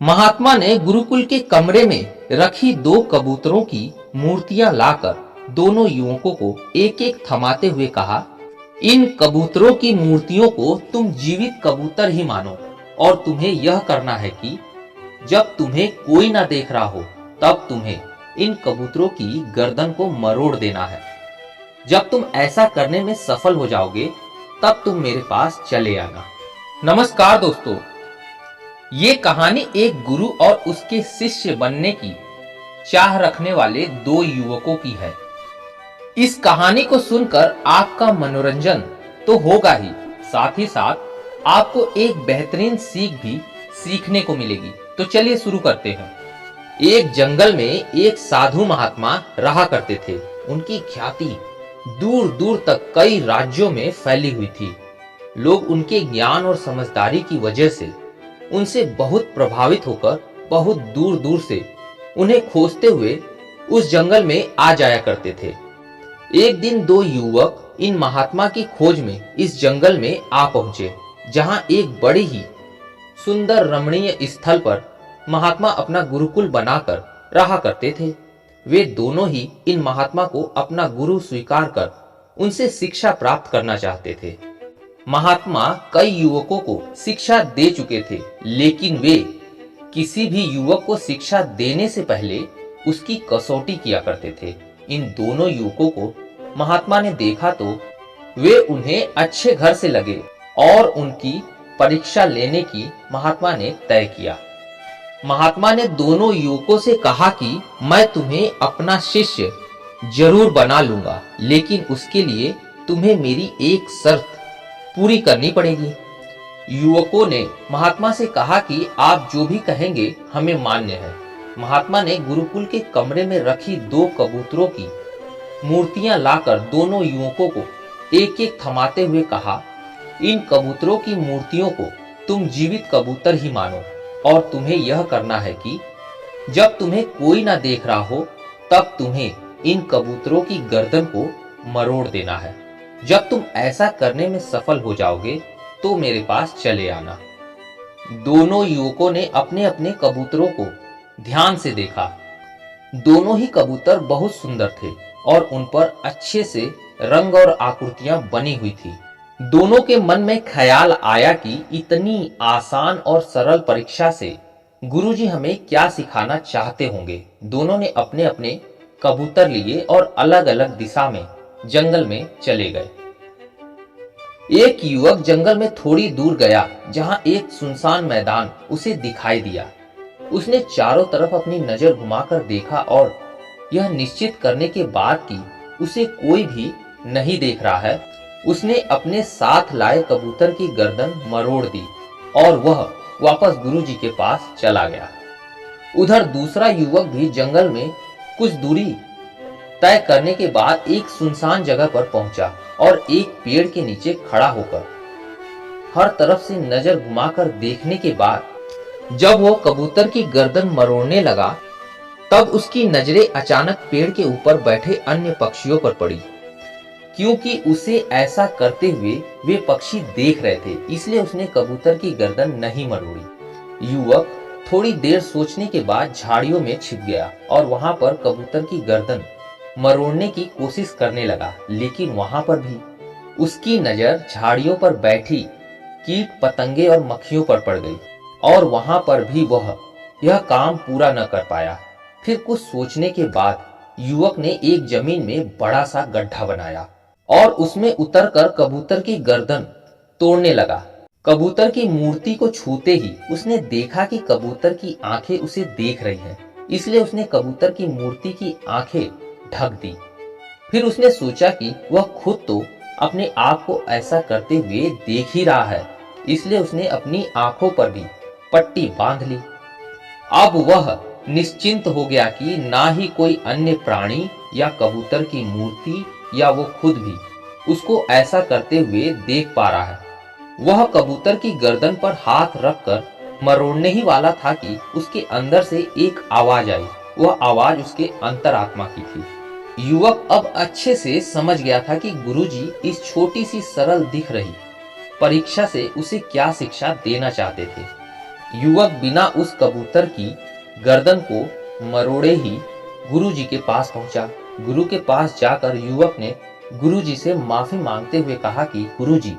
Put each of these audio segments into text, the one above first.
महात्मा ने गुरुकुल के कमरे में रखी दो कबूतरों की मूर्तियां लाकर दोनों युवकों को एक एक थमाते हुए कहा, इन कबूतरों की मूर्तियों को तुम जीवित कबूतर ही मानो और तुम्हें यह करना है कि जब तुम्हें कोई ना देख रहा हो तब तुम्हें इन कबूतरों की गर्दन को मरोड़ देना है। जब तुम ऐसा करने में सफल हो जाओगे तब तुम मेरे पास चले आना। नमस्कार दोस्तों, ये कहानी एक गुरु और उसके शिष्य बनने की चाह रखने वाले दो युवकों की है। इस कहानी को सुनकर आपका मनोरंजन तो होगा ही, साथ ही साथ आपको एक बेहतरीन सीख भी सीखने को मिलेगी। तो चलिए शुरू करते हैं। एक जंगल में एक साधु महात्मा रहा करते थे। उनकी ख्याति दूर दूर तक कई राज्यों में फैली हुई थी। लोग उनके ज्ञान और समझदारी की वजह से उनसे बहुत प्रभावित होकर बहुत दूर दूर से उन्हें खोजते हुए उस जंगल में आ जाया करते थे। एक दिन दो युवक इन महात्मा की खोज में इस जंगल में आ पहुंचे, जहां एक बड़ी ही सुंदर रमणीय स्थल पर महात्मा अपना गुरुकुल बनाकर रहा करते थे। वे दोनों ही इन महात्मा को अपना गुरु स्वीकार कर उनसे शिक्षा प्राप्त करना चाहते थे। महात्मा कई युवकों को शिक्षा दे चुके थे, लेकिन वे किसी भी युवक को शिक्षा देने से पहले उसकी कसौटी किया करते थे। इन दोनों युवकों को महात्मा ने देखा तो वे उन्हें अच्छे घर से लगे और उनकी परीक्षा लेने की महात्मा ने तय किया। महात्मा ने दोनों युवकों से कहा कि मैं तुम्हें अपना शिष्य जरूर बना लूंगा, लेकिन उसके लिए तुम्हें मेरी एक शर्त पूरी करनी पड़ेगी। युवकों ने महात्मा से कहा कि आप जो भी कहेंगे हमें मान्य है। महात्मा ने गुरुकुल के कमरे में रखी दो कबूतरों की मूर्तियां लाकर दोनों युवकों को एक एक थमाते हुए कहा, इन कबूतरों की मूर्तियों को तुम जीवित कबूतर ही मानो और तुम्हें यह करना है कि जब तुम्हें कोई ना देख रहा हो तब तुम्हें इन कबूतरों की गर्दन को मरोड़ देना है। जब तुम ऐसा करने में सफल हो जाओगे तो मेरे पास चले आना। दोनों युवकों ने अपने अपने कबूतरों को ध्यान से देखा। दोनों ही कबूतर बहुत सुंदर थे और उन पर अच्छे से रंग और आकृतियां बनी हुई थी। दोनों के मन में ख्याल आया कि इतनी आसान और सरल परीक्षा से गुरुजी हमें क्या सिखाना चाहते होंगे। दोनों ने अपने अपने कबूतर लिए और अलग अलग दिशा में जंगल में चले गए। एक युवक जंगल में थोड़ी दूर गया, जहां एक सुनसान मैदान उसे दिखाई दिया। उसने चारों तरफ अपनी नजर घुमाकर देखा और यह निश्चित करने के बाद कि उसे कोई भी नहीं देख रहा है, उसने अपने साथ लाए कबूतर की गर्दन मरोड़ दी और वह वापस गुरुजी के पास चला गया। उधर दूसरा युवक भी जंगल में कुछ दूरी तय करने के बाद एक सुनसान जगह पर पहुंचा और एक पेड़ के नीचे खड़ा होकर हर तरफ से नजर घुमाकर देखने के बाद जब वो कबूतर की गर्दन मरोड़ने लगा तब उसकी नजरें अचानक पेड़ के ऊपर बैठे अन्य पक्षियों पर पड़ी। क्योंकि उसे ऐसा करते हुए वे पक्षी देख रहे थे, इसलिए उसने कबूतर की गर्दन नहीं मरोड़ी। युवक थोड़ी देर सोचने के बाद झाड़ियों में छिप गया और वहां पर कबूतर की गर्दन मरोड़ने की कोशिश करने लगा, लेकिन वहां पर भी उसकी नजर झाड़ियों पर बैठी कीट पतंगे और मक्खियों पर पड़ गई और वहां पर भी वह यह काम पूरा न कर पाया। फिर कुछ सोचने के बाद युवक ने एक जमीन में बड़ा सा गड्ढा बनाया और उसमें उतरकर कबूतर की गर्दन तोड़ने लगा। कबूतर की मूर्ति को छूते ही उसने देखा कि कबूतर की आंखें उसे देख रही हैं, इसलिए उसने कबूतर की मूर्ति की आंखें ढक दी। फिर उसने सोचा कि वह खुद तो अपने आप को ऐसा करते हुए देख ही रहा है, इसलिए उसने अपनी आंखों पर भी पट्टी बांध ली। अब वह निश्चिंत हो गया कि ना ही कोई अन्य प्राणी या कबूतर की मूर्ति या वो खुद भी उसको ऐसा करते हुए देख पा रहा है। वह कबूतर की गर्दन पर हाथ रखकर मरोड़ने ही वाला था कि उसके अंदर से एक आवाज आई। वह आवाज उसके अंतरात्मा की थी। युवक अब अच्छे से समझ गया था कि गुरुजी इस छोटी सी सरल दिख रही परीक्षा से उसे क्या शिक्षा देना चाहते थे। युवक बिना उस कबूतर की गर्दन को मरोड़े ही गुरुजी के पास पहुंचा। गुरु के पास जाकर युवक ने गुरुजी से माफी मांगते हुए कहा कि गुरुजी,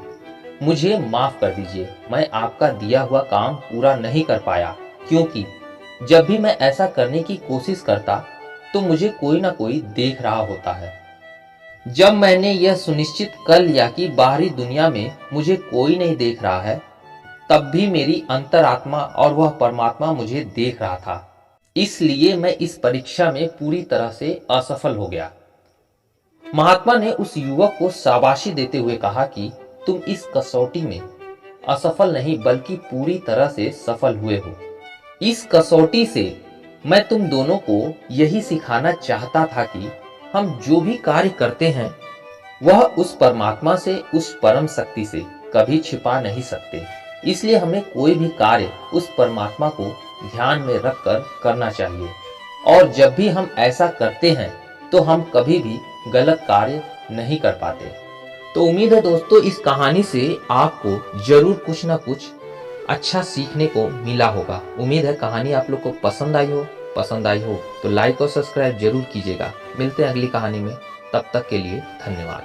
मुझे माफ कर दीजिए, मैं आपका दिया हुआ काम पूरा नहीं कर पाया, क्योंकि जब भी मैं ऐसा करने की कोशिश करता तो मुझे कोई ना कोई देख रहा होता है। जब मैंने यह सुनिश्चित कर लिया कि बाहरी दुनिया में मुझे कोई नहीं देख रहा है, तब भी मेरी अंतरात्मा और वह परमात्मा मुझे देख रहा था। इसलिए मैं इस परीक्षा में पूरी तरह से असफल हो गया। महात्मा ने उस युवक को शाबाशी देते हुए कहा कि तुम इस कसौटी में असफल नहीं बल्कि पूरी तरह से सफल हुए हो। इस कसौटी से मैं तुम दोनों को यही सिखाना चाहता था कि हम जो भी कार्य करते हैं वह उस परमात्मा से, उस परम शक्ति से कभी छिपा नहीं सकते। इसलिए हमें कोई भी कार्य उस परमात्मा को ध्यान में रखकर करना चाहिए, और जब भी हम ऐसा करते हैं तो हम कभी भी गलत कार्य नहीं कर पाते। तो उम्मीद है दोस्तों इस कहानी से आपको जरूर कुछ ना कुछ अच्छा सीखने को मिला होगा। उम्मीद है कहानी आप लोग को पसंद आई हो तो लाइक और सब्सक्राइब जरूर कीजिएगा। मिलते हैं अगली कहानी में, तब तक के लिए धन्यवाद।